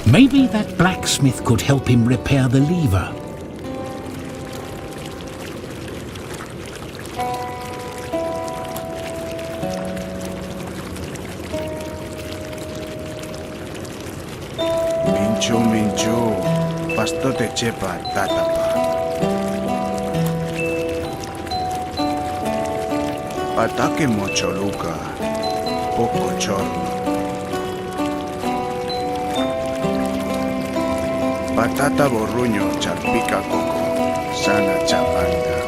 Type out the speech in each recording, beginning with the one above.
Maybe that blacksmith could help him repair the lever. Minchu, pastote chepa tatapa. Ataque mocholuca, poco chorno. Patata borruño, charpica coco, sana chapanga.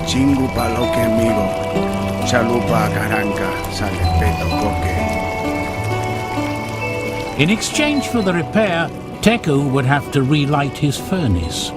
Chingu paloque migo, chalupa caranca, sale peto coque. In exchange for the repair, Teku would have to relight his furnace.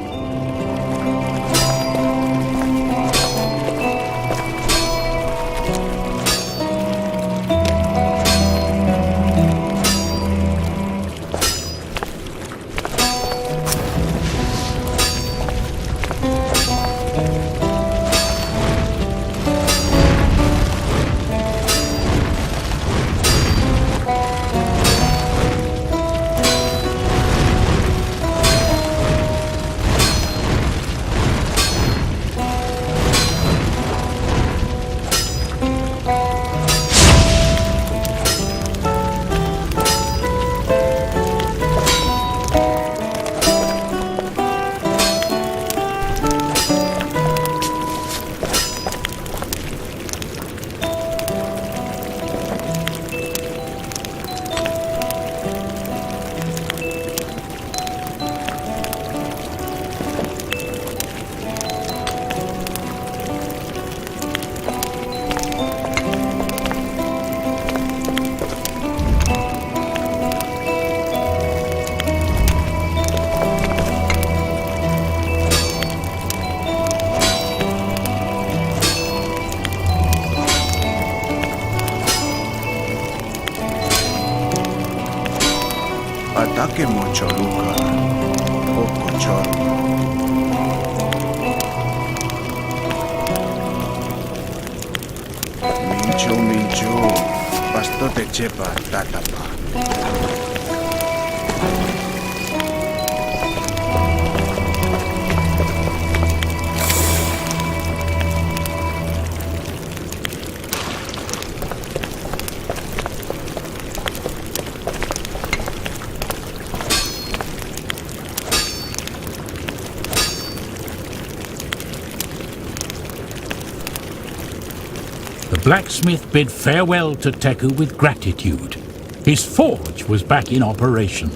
Ataque mocholuca, poco chorno. Minchu, pastote chepa tatapa. The blacksmith bid farewell to Teku with gratitude. His forge was back in operation.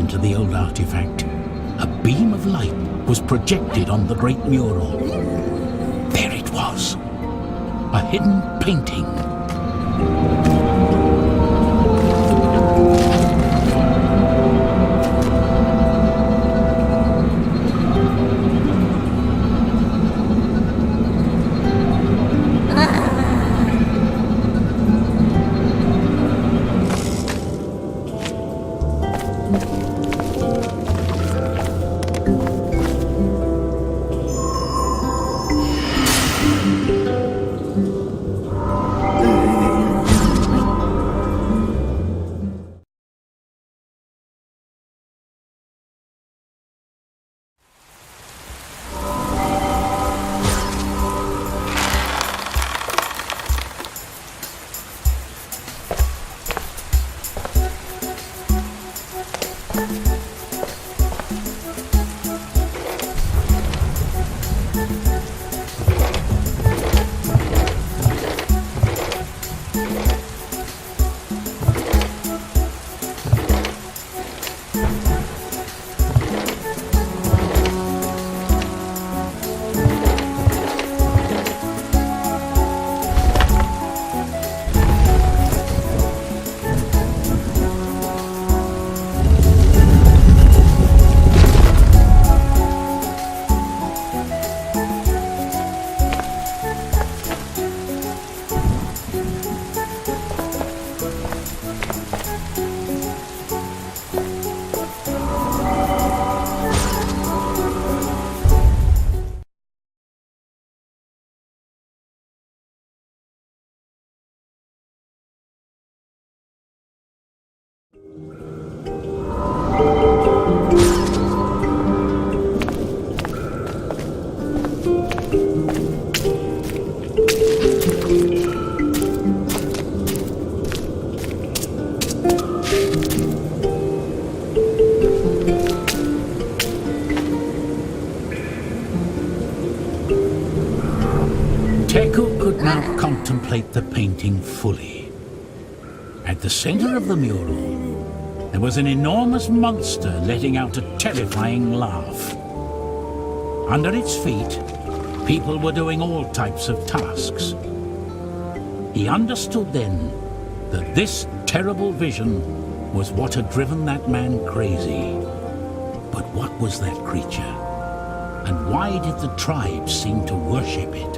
into the old artifact, a beam of light was projected on the great mural. There it was, a hidden painting. Teku could now contemplate the painting fully. At the center of the mural, there was an enormous monster letting out a terrifying laugh. Under its feet, people were doing all types of tasks. He understood then that this terrible vision was what had driven that man crazy. But what was that creature? And why did the tribes seem to worship it?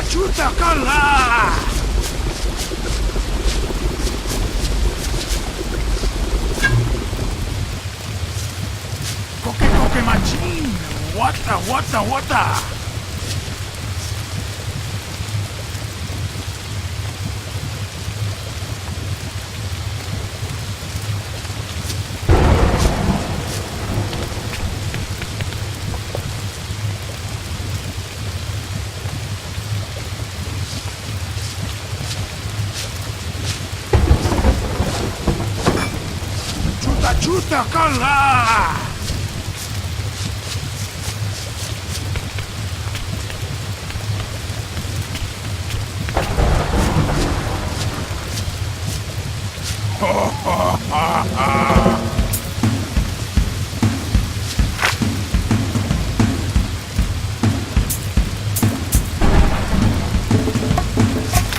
Chuta kala! Koke machine! Wata! chuta kala!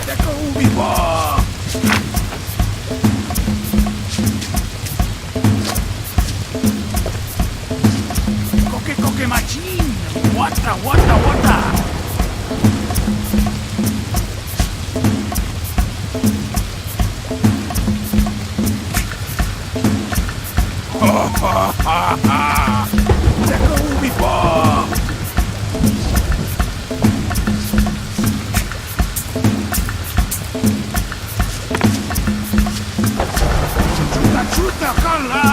Teka ubi ba? Koke machin! Wata! Teka ubi ba? Chuta kala!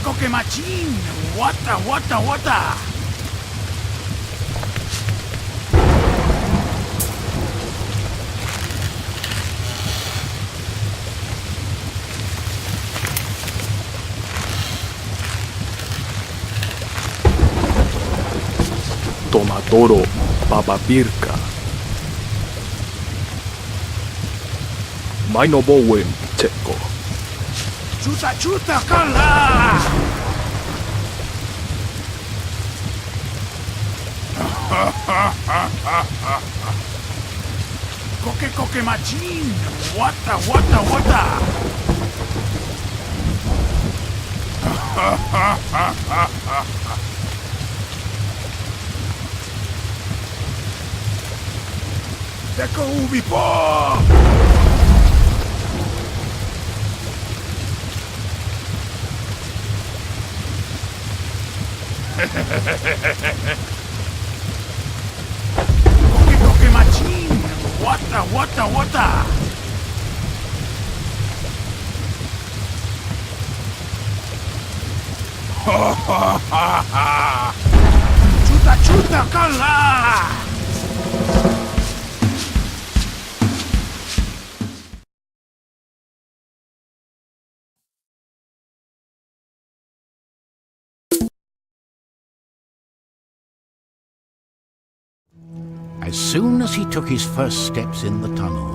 Koke machin! Wata! Tomatoro bababirka. Mainobowen Checo. Chuta kala! Koke machin! Wata! Teka ubi pa! Koke machin! Wata! Chuta kala! As soon as he took his first steps in the tunnel,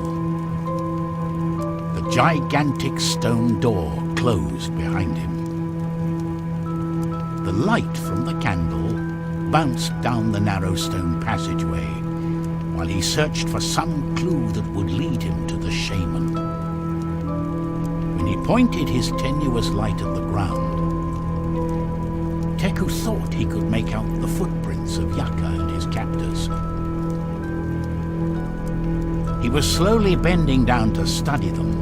the gigantic stone door closed behind him. The light from the candle bounced down the narrow stone passageway while he searched for some clue that would lead him to the shaman. When he pointed his tenuous light at the ground, Teku thought he could make out the footprints of Yaka and his captors. He was slowly bending down to study them,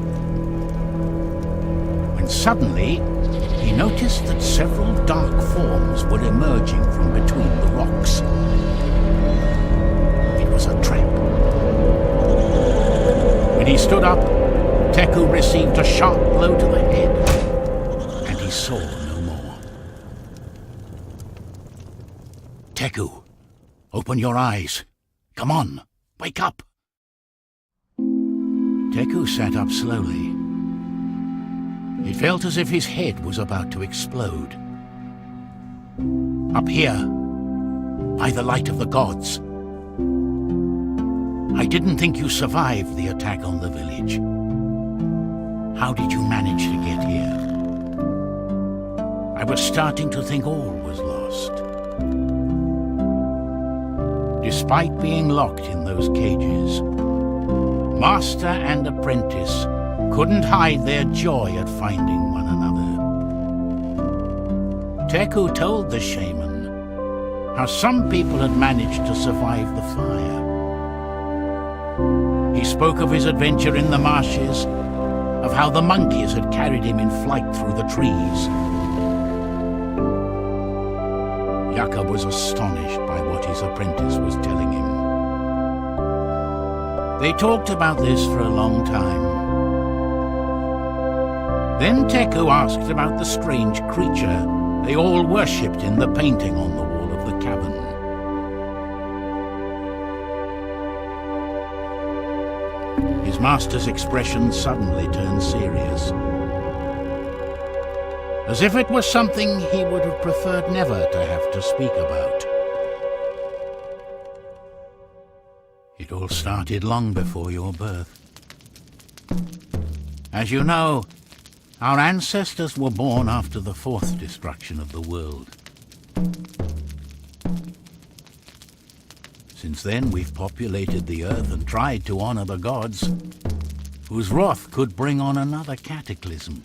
when suddenly he noticed that several dark forms were emerging from between the rocks. It was a trap. When he stood up, Teku received a sharp blow to the head, and he saw no more. Teku, open your eyes. Come on, wake up. Teku sat up slowly. It felt as if his head was about to explode. Up here, by the light of the gods. I didn't think you survived the attack on the village. How did you manage to get here? I was starting to think all was lost. Despite being locked in those cages, master and apprentice couldn't hide their joy at finding one another. Teku told the shaman how some people had managed to survive the fire. He spoke of his adventure in the marshes, of how the monkeys had carried him in flight through the trees. Yaka was astonished by what his apprentice was telling him. They talked about this for a long time. Then Teku asked about the strange creature they all worshipped in the painting on the wall of the cabin. His master's expression suddenly turned serious, as if it was something he would have preferred never to have to speak about. It all started long before your birth. As you know, our ancestors were born after the fourth destruction of the world. Since then, we've populated the earth and tried to honor the gods, whose wrath could bring on another cataclysm.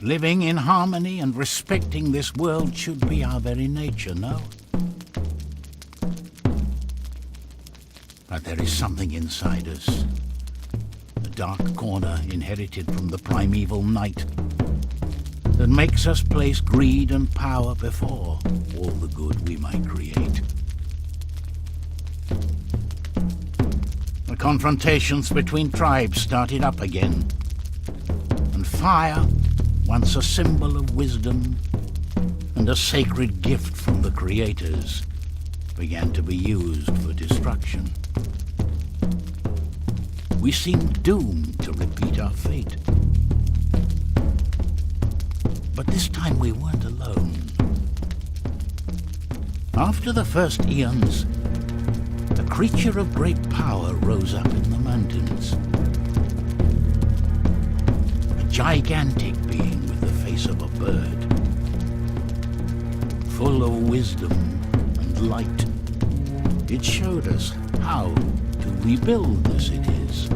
Living in harmony and respecting this world should be our very nature, no? But there is something inside us, a dark corner inherited from the primeval night, that makes us place greed and power before all the good we might create. The confrontations between tribes started up again, and fire, once a symbol of wisdom and a sacred gift from the creators, began to be used for destruction. We seemed doomed to repeat our fate. But this time we weren't alone. After the first eons, a creature of great power rose up in the mountains. A gigantic being with the face of a bird, full of wisdom and light. It showed us how to rebuild the cities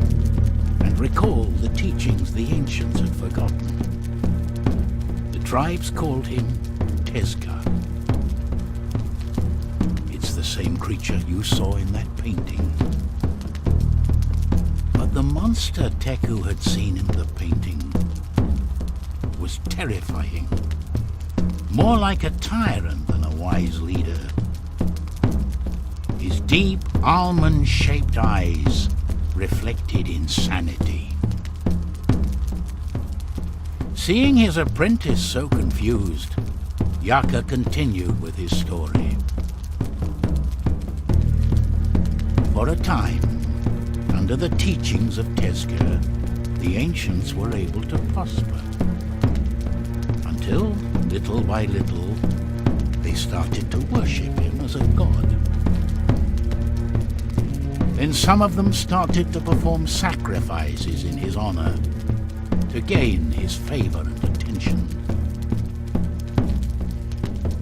and recall the teachings the ancients had forgotten. The tribes called him Tezca. It's the same creature you saw in that painting. But the monster Teku had seen in the painting was terrifying, more like a tyrant than a wise leader. His deep, almond-shaped eyes reflected insanity. Seeing his apprentice so confused, Yaka continued with his story. For a time, under the teachings of Tezca, the ancients were able to prosper. Until, little by little, they started to worship him as a god. Then some of them started to perform sacrifices in his honor to gain his favor and attention.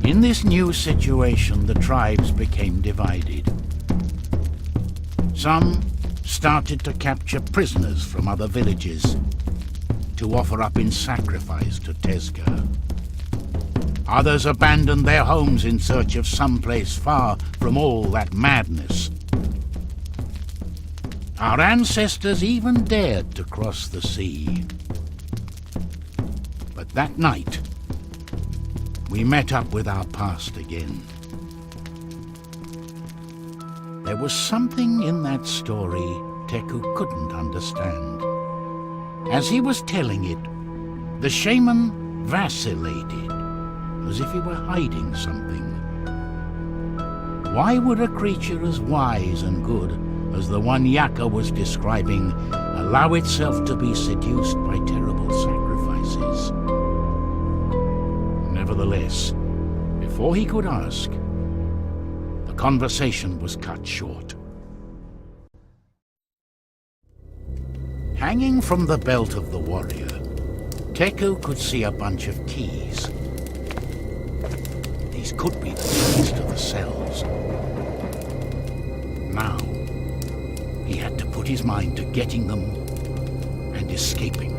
In this new situation, the tribes became divided. Some started to capture prisoners from other villages to offer up in sacrifice to Tezca. Others abandoned their homes in search of some place far from all that madness. Our ancestors even dared to cross the sea. But that night, we met up with our past again. There was something in that story Teku couldn't understand. As he was telling it, the shaman vacillated, as if he were hiding something. Why would a creature as wise and good as the one Yaka was describing allow itself to be seduced by terrible sacrifices? Nevertheless, before he could ask, the conversation was cut short. Hanging from the belt of the warrior, Teku could see a bunch of keys. These could be the keys to the cells. Now, he had to put his mind to getting them and escaping.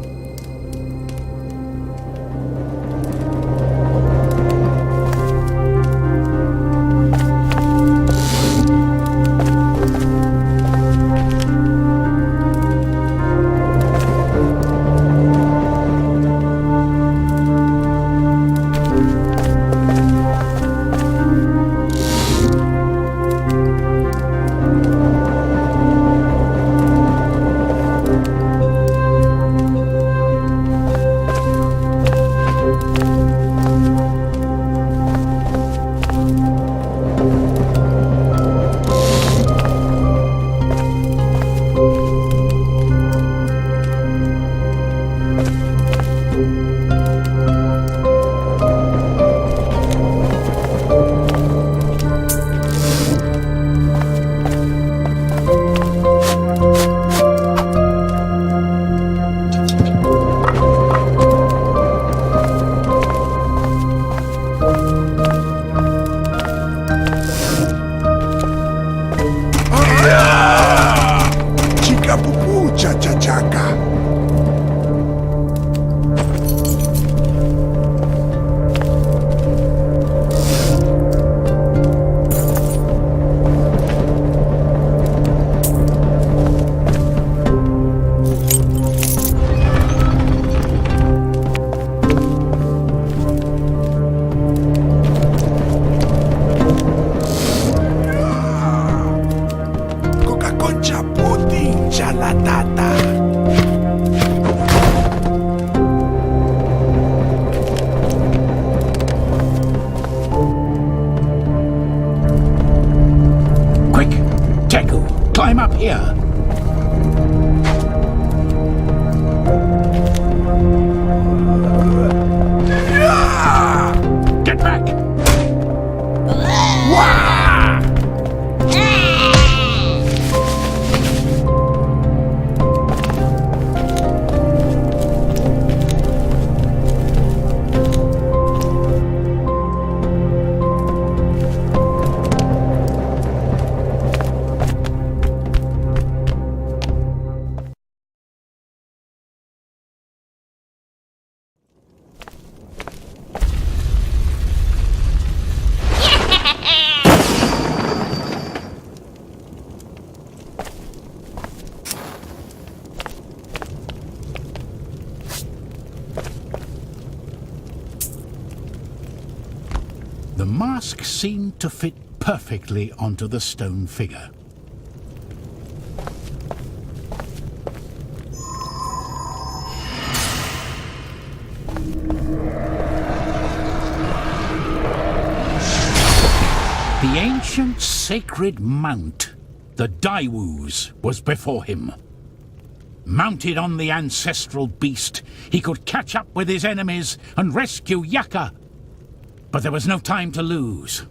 Chica pupú, chachachaca. Coca-Concha pudding, chalatata. Quick, Deku, climb up here. Get back! The mask seemed to fit perfectly onto the stone figure. The ancient sacred mount, the Daewoo's, was before him. Mounted on the ancestral beast, he could catch up with his enemies and rescue Yaka. But there was no time to lose.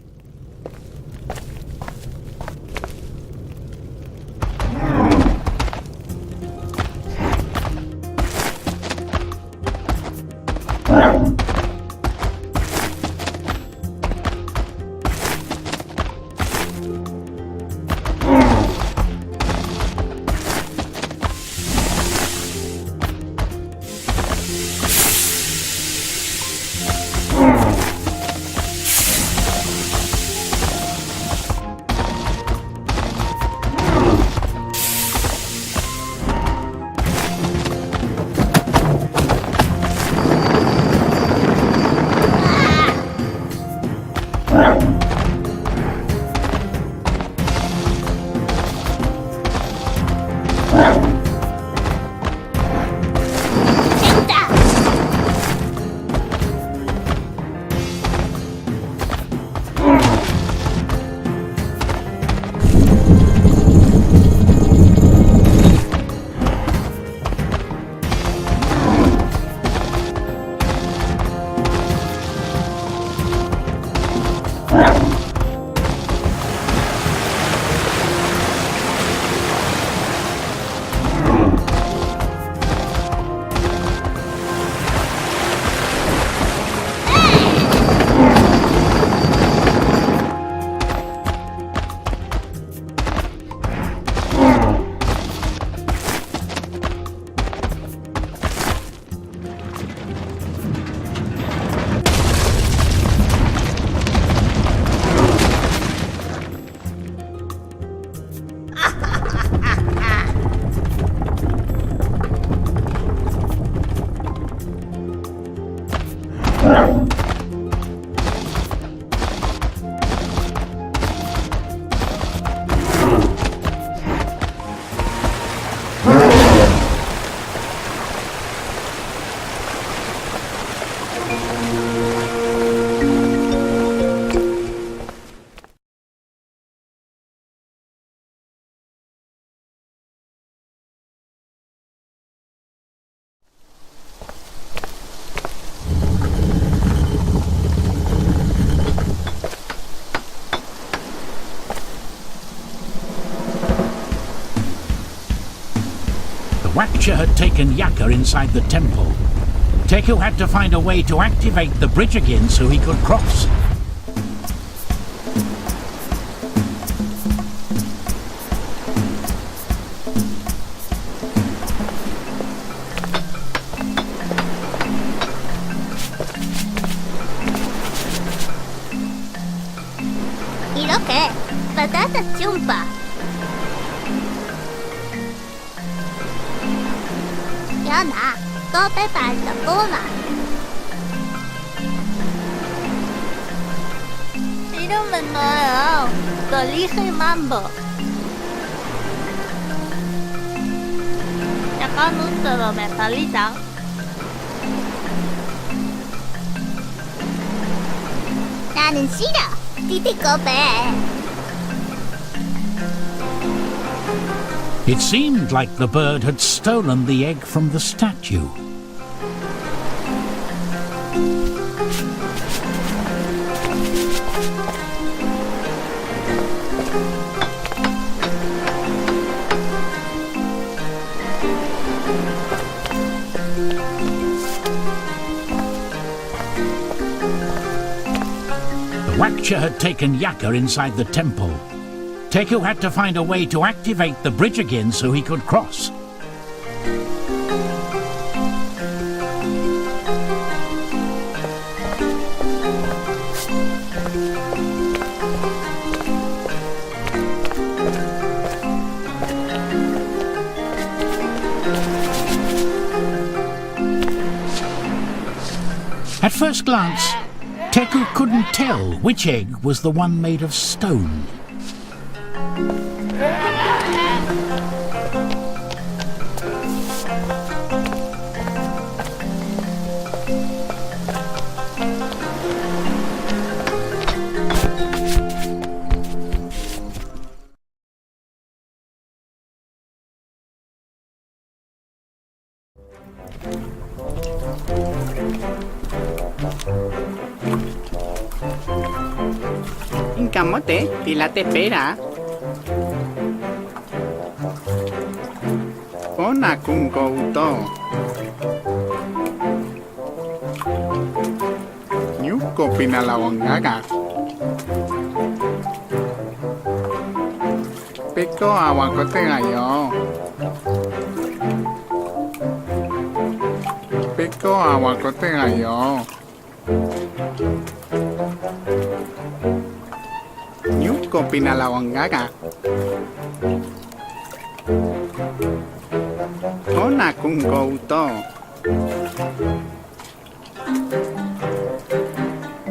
Waksha had taken Yaka inside the temple. Teku had to find a way to activate the bridge again so he could cross. 이렇게 patata chumpa. 연아, 또 빼봤어, 꼬마. 이름은 뭐예요? 거리스 mambo. 약간 웃어도 메탈리다. 나는 싫어. 디디꼬베. It seemed like the bird had stolen the egg from the statue. The Waksha had taken Yaka inside the temple. Teku had to find a way to activate the bridge again so he could cross. At first glance, Teku couldn't tell which egg was the one made of stone. Incamote, Tila te espera. Ona con gouto. Nyuko pinalawangaga. Peko awakote gayo. Peko awakote gayo. Nyuko pinalawangaga. Ona con gouto.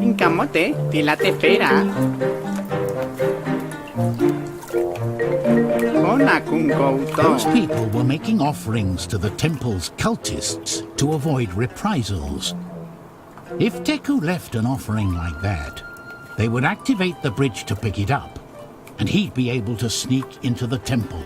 Incamote, Tila te espera. Ona con gouto. Those people were making offerings to the temple's cultists to avoid reprisals. If Teku left an offering like that, they would activate the bridge to pick it up, and he'd be able to sneak into the temple.